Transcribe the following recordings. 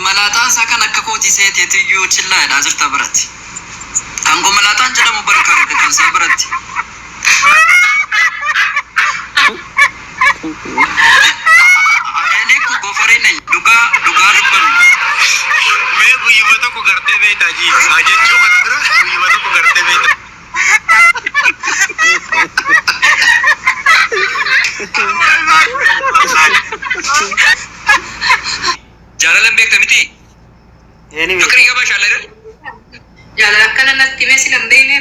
ملاطان سكن أككوتي سيت يتيجو تلا نازر تبرت كانكو ملاطان جرى مبارك كان صبرت أنا كو غفرين دوغا ربنا मैं गुयवतो को करते बेटा जी आज जो खतरा गुयवतो को करते बेटा जालम बेक तमिति यानी नौकरी का बात चल रहा जालम कना नत्ती में सिलंदे में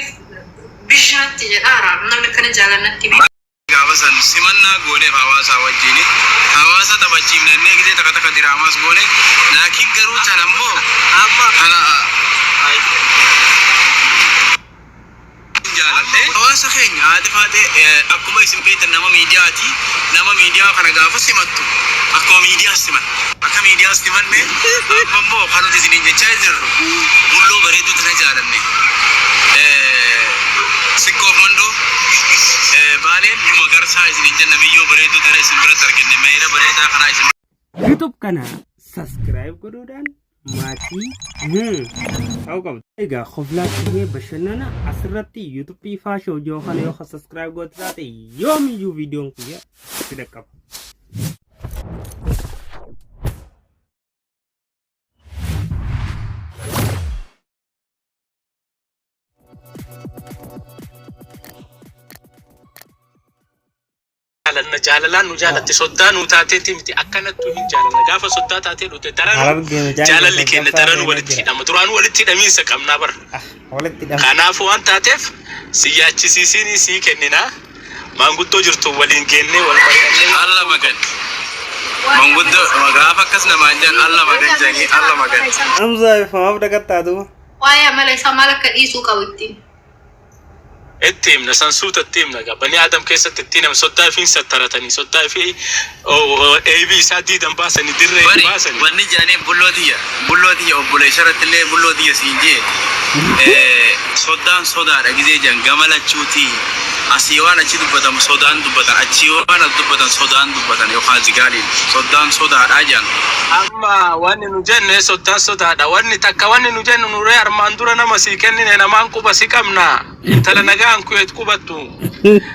बिशाती है आराम ना कना जालम नत्ती में गावसन सिमन्ना गोने हावासा वज्जीनी हावासा तबच्ची मनने के लिए तक दिरामास गोने लेकिन करूँ चलम्बो अम्मा खाना जालते हावासा खेंगे आते फाते अकुमा इस्म पे तन्नमा मीडिया खाना गावस सिमत्तु अकुमा मीडिया सिमन में बम्बो खानो जिसने जेचाय जरूर बुल्लो भरे तो तना जालने सिक्को मंडो बालें मगर साइज़ निचन नमीयो बरे तो तेरे सिंबरा तरकने मेरा बरे ता खाना इस YouTube kana subscribe karo dan mati au kam ega khofla ke bashanana asrati YouTube pi fa show jo khane yo subscribe go tate yo mi yu video ku ya tidak kap jaalalaan nu jaalatte soddaan nu taateetti miti akkanattu hin jaalanna gaafa soddaa taatee dhute daran jaalalli keenya daran walitti hidhama duraan walitti hidhamiinsa qabnaa bar kanaafuu waan taateef siyaachisiisiin sii kennina maanguddoo jirtu waliin geennee wal mari'annee alla magan maanguddoo gaafa akkas namaan jaan alla magan janii alla magan amza faaf dagatta du waaya mala isa malaka dhiisuu qabutti التيم نسانسو التيم نجا بني آدم كيسة التيم صدّا فين سترتني صدّا في أو أي بي سادي دم باسني درّي باسني بني جاني بلودية أو بلشرة اللي بلودية سينجي صدّا رجزي جان جمالة شوتي أسيوانا شيء دبّتام صدّان دبّتان أشيوانا دبّتان صدّان دبّتان يوخاز جالي صدّان أجان أما واني نجن صدّا دا واني تكا واني نجن نوري أرماندورا نمسيكني نمانكو بسيكمنا تلا نجان كويت كوبتو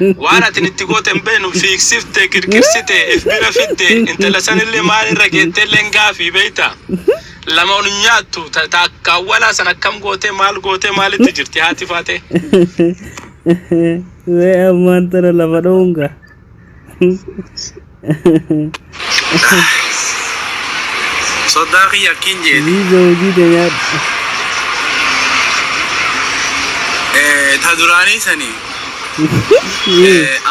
وانا تنتيجو تنبينو في كسفت كركسته إفبيرا فيته انت لسان اللي مالي رجعت لينجا في بيتا لما ونياتو تاكا ولا سنة كم قوتي مال تجرتي هاتي فاتي saya mantar lama dong kah صدّاقي yakin jadi jauh ya tadurani sani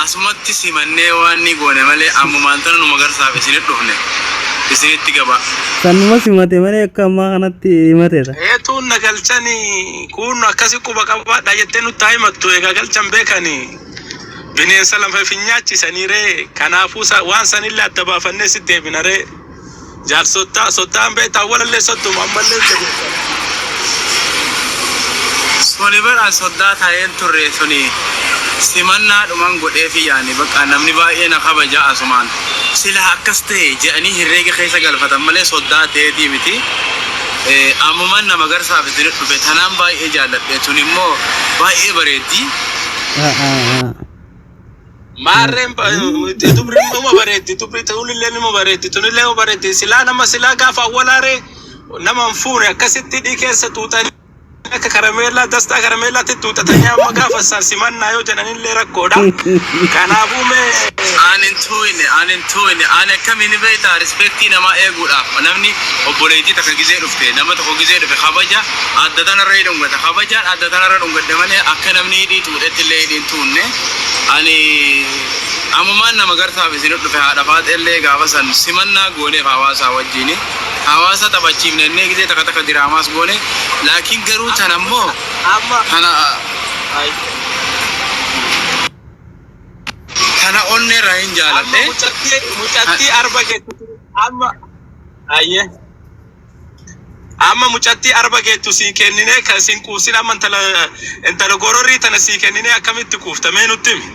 asumatti simanne wanni gone male ammu mantan nu magar sabe sini tuhne isini tigaba sanuma simate male kama kanatti mate ta tun nagalchani kun akasi kuba kaba dayettenu taimattu ega galchan bekani binen salam fa finyachi sanire kanafu sa wan sanilla tabafanne sitte binare jar sotta ambe tawala le sottu mamballe soni bar asodda tayen turre soni simanna duman gode fi yani baka namni ba ena khabaja asuman sila akaste jani hirrege khaysa galfatan male sodda te di miti amuman na magar sabe dire be tanam ba e jaladde tunimmo ba e baredi marrem dubri mo baredi dubri tulille mo baredi tunille mo baredi sila nama sila gafa walare nama mfure akasitti dikesa tutani karamela dasta karamela tituta tanya magafa sarsimanna yo janani le rakoda kanabu me anin tuine ane kamini beta respecti nama eguda namni oboleiti takagize dufte nama takagize dufe khabaja addatan raidum gata khabaja addatan radum gadamane akkanamni di tudete le din tunne ani amuman nama garta besinu dufe hada fat elle gawasan simanna gone hawasa wajjini hawasa tabachim nenne gize takataka diramas gone lakin garu tanammo amma hana hana onne rain jalate muchatti arba ke amma ayye amma muchatti arba ke tu sin kennine ka sin kusin amma entala gorori tana sin kennine akamitti kufta menuttimi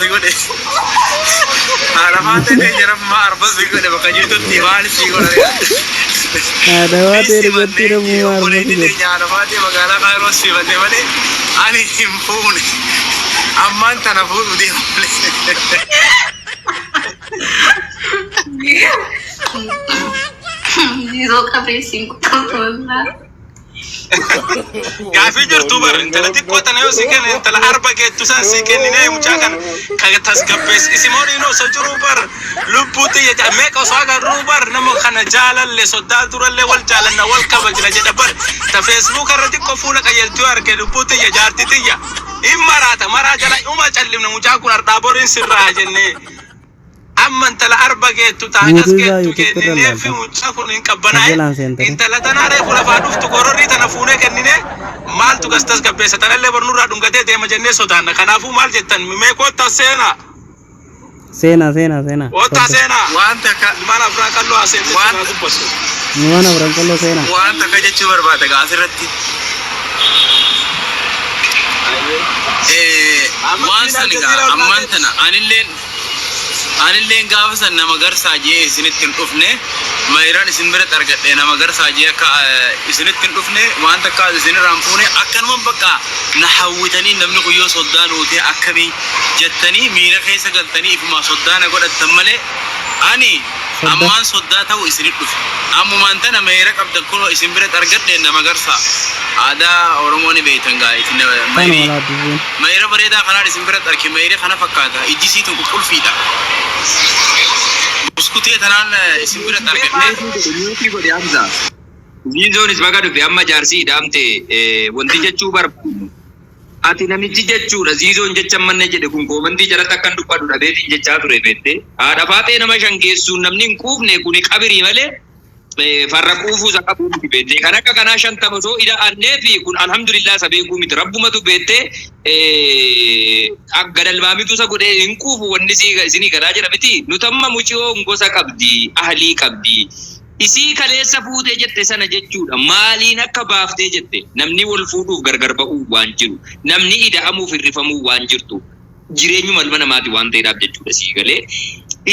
يقول هذا ما تجرب ما أربز يقول بكجيتو تيوان سيقول هذا ما تربطي رمو ولي تيجي على فاتي مقالة خير وسي بني بني أنا يمفون أما أنت نفوز بدي Zizo kabri 5 Gaafi jirtu bar intala xiqqoo tana yoo si kenna intala arba geettu san si kenninee mucaa kan kaga tasgabbees isimooniin osoo jiruu bar lubbuutti jedha meeqa osoo agarruu bar nama kana jaalalle soddaa durallee wal jaalanna wal kabajna jedha bar ta feesbuuk irra xiqqoo fuula qayyeltuu arge lubbuutti jaarti tiyya in maraata maraa jala uma callimna mucaa kun ardhaa boriin sirraa jennee amma intala arba geettu taagas geettu kenninee fi mucaa kun hin qabbanaa'e intala tanaaree kula faa dhuftu gororrii tana fuunee kennine maaltu gastas gabbeessa tanallee barnurraa dhungatee deema jennee sodaanna kanaafuu maal jettan mee koottaa seenaa Sena. koottaa seenaa wanta ka mana afraa qalloo haaseensi sinaa dubbasu Mana Brancalo Sena. wanta ka jechuu barbaada gaa asirratti waan sanigaa ammaan tana anilleen gaafa san nama garsaa jee isinitti hin dhufne maayiraan isin biratti argadhe nama garsaa jee akka isinitti hin dhufne waan takka isinirraan fuune akkanuma bakka na hawwitanii namni guyyoo soddaan uutee akkamii jettanii miira keessa galtanii ifuma soddaana godhattan malee ani ammaan soddaa ta'u isinit dhufe ammumaan tana maayira qabdan kunoo isin biratti argadhe nama garsaa aadaa Oromoo ni beektan gaa'eetiin maayira bareedaa kanaan isin biratti arge maayira kana fakkaata ijjisiituun qulqulfiidha. Buskutee tanaan isin biratti argadhe. Ziizoonis maqaa dhufe amma jaarsii dhaamte wanti jechuu barbaadu. Ati namichi jechuudha ziizoon jecha manne jedhe kun koomantii jalatti akkan dubbadhu dhabeetiin jechaa ture beekte. Haadha faatee nama shangeessuun namni hin quufne kuni qabirii malee farra quufuu isa qabu miti beekte. Kan akka kanaa 50 osoo ida'annee fi kun alhamdulillah isa beekuu miti rabbumatu beekte gadalmaamitu isa godhee hin quufu wanni isinii garaa jira miti. Nutamma muciyoo gosa qabdi ahlii qabdi. Isii kaleessa fuutee jette sana jechuudha maaliin akka baaftee jette namni wal fuudhuuf gargar ba'uu waan jiru namni ida'amuuf hirrifamuu waan jirtu jireenyuma ilma namaati waan ta'eedhaaf jechuudha sii galee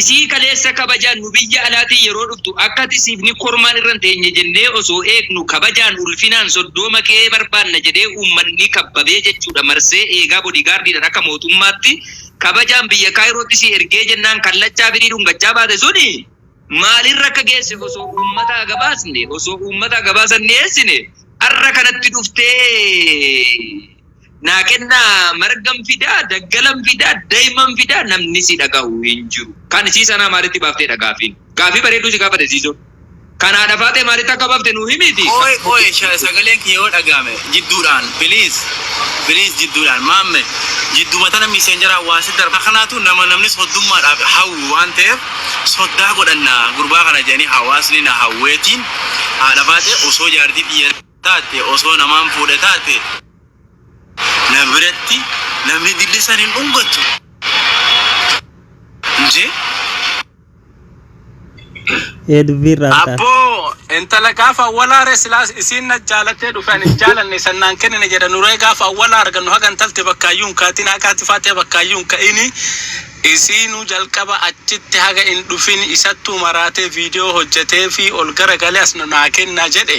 isii kaleessa kabajaan nu biyya alaatii yeroo dhuftu akka tisiifni kormaan irra teenye jennee osoo eegnu kabajaan ulfinaan soddoma kee barbaanna jedhee uummanni kabbabee jechuudha marsee eegaa boodigaardiidhaan akka mootummaatti kabajaan biyya kaayirootti si ergee jennaan kallachaa firii dhungachaa baate suni maalirra akka geesse osoo uummata gabaasan dhiyeessine har'a kanatti dhuftee naa kennaa margam fidaa daggalan fidaa daa'iman fidaa namni si dhaga'u hin jiru kan isii sanaa maalitti baaftee dhagaafiin gaafii bareedduu si gaafate ziizoo kanaa dhafaatee maalitti akka baafte nuu himiti. Oye sagaleen kiyoo dhagame jidduudhaan biliis jidduudhaan maamme jidduma tana miseenjara hawaasi darba kanaatu namni soddummaadhaaf hawwu waan ta'eef soddaa godhannaa gurbaa kana jedhanii hawaasni na hawweetiin haadha faatee osoo jaartii biyya taate osoo namaan fuudhe taate na biratti namni dillisan hin dhungatu. Nje? Abbo intala gaafa walaare silaas isiin na jaalattee dhufan hin jaalanne sannaan kennine jedha nuree gaafa walaa argannu hagan talte bakkaayyuun kaatiin akaatti faatee bakkaayyuun ka'ini isiinu jalqaba achitti haga in dhufin isattuu maraatee viidiyoo hojjetee fi ol garagalee as naa kennaa jedhe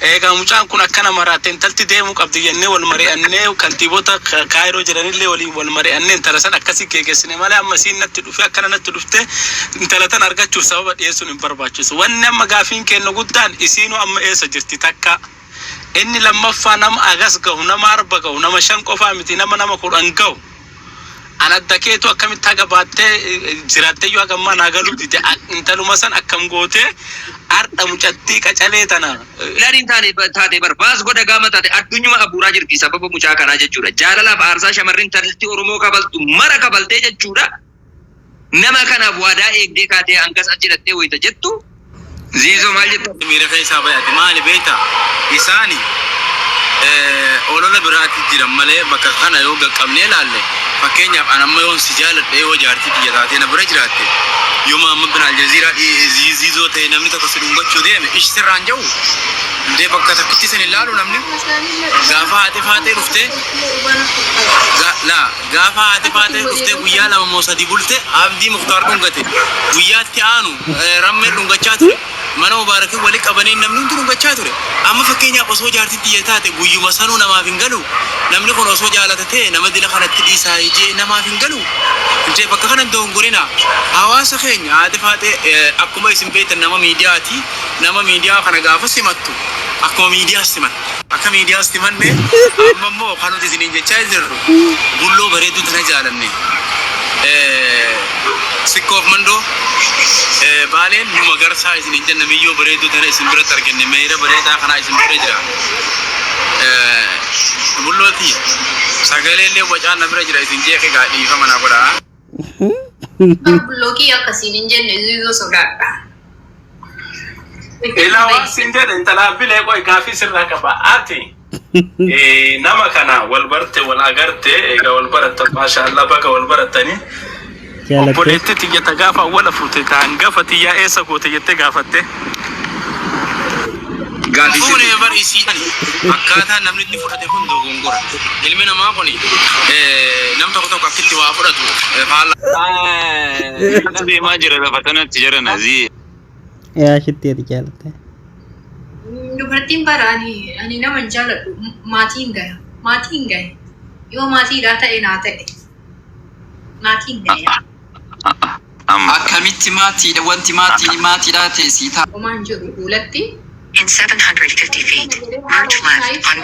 eegaa mucaan kun akkana maraatee intalti deemuu qabdi jennee wal mari'annee kantiibota kaayiroo jiranillee waliin wal mari'annee intala san akkasii geegessine malee amma isiin natti dhufe akkana natti dhufte intala tan argachuuf sababa dhiyeessuun hin barbaachisu wanni amma gaafiin kennu guddaan isiinu amma eessa jirti takka inni lammaffaa nama agas gahu nama arba gahu nama 5 qofaa miti nama 10 gahu anadda keetu akkamitti haga baattee jiraattee yoo hagammaa naagalu dide intaluma san akkam gootee ardha mucattii qacalee tana ilaalin taate barbaas godha gaama taate addunyuma abuuraa jirti sababa mucaa kanaa jechuudha jaalalaaf aarsaa shamarrin talti Oromoo kabaltu mara kabaltee jechuudha nama kanaaf waadaa eegdee kaatee hangas achi dhattee wayita jettu ziizoo maal jettu miira keessaa bayaate maali beektaa isaani olola biraatti jiran malee bakka kana yoo qaqqabnee laalle fakkeenyaaf anamma yoon si jaaladhe yoo jaartii biyya taatee na bira jiraatte yoo maamma bin aljaziiraa ziizoo ta'e namni tokko si dhungachuu deeme ishi sirraan jahu ndee bakka takkitti san ilaalu namni gaafa haate faatee dhuftee لا قافا عاطفاتي كفتي ويا لما موسدي قلت عبدي مختار دونغتي ويا تيانو رمي دونغتشاتري mana mubarakii wali qabanii namni hundi dhungachaa ture amma fakkeenyaaf osoo jaartii xiyyeetaate guyyuma sanuu namaaf hin galu namni kun osoo jaalata ta'e nama dila kanatti dhiisaa ijee namaaf hin galu jee bakka kana dongorina hawaasa keenya aadifaate akkuma isin beektan nama miidiyaati nama miidiyaa kana gaafa simattu akkuma miidiyaa simat akka miidiyaa simanne amma immoo kan nuti isiniin jechaa jirru bulloo bareedu tana jaalanne sikkoof mandoo baalen numa garsaa isin jenna miyyoo bareedu tana isin bira targenne meeyra bareedaa kana isin bira jira bullooti sagaleellee wacaan na bira jira isin jeeqe gaadhii fa mana godhaa Bullooki akkasiin hin jenne iyyuu sodaadha. Ilaa waan siin jedhe intalaabilee qoy gaafii sirraa qaba ati nama kana wal barte wal agarte egaa wal barattan maashaallah baga wal barattanii obboleetti tiyyata gaafa wala fuute kaan gaafa tiyyaa eessa goote jettee gaafatte Fuune barisiisani akkaataa namni itti fudhate kun dogongora ilmi namaa kun nam tokko akkitti waa fudhatu faala deemaa jira lafa kanatti jira nazii yaa shitteeti jaalatte Dubartiin bara ani nama hin jaaladhu maatiin gahe yoo maatiidhaa ta'e naa ta'e maatiin gahe akkamitti maatiidha wanti maatiidhaa ta'e sii ta'a. Omaan jiru duulatti In 750 feet, merge left on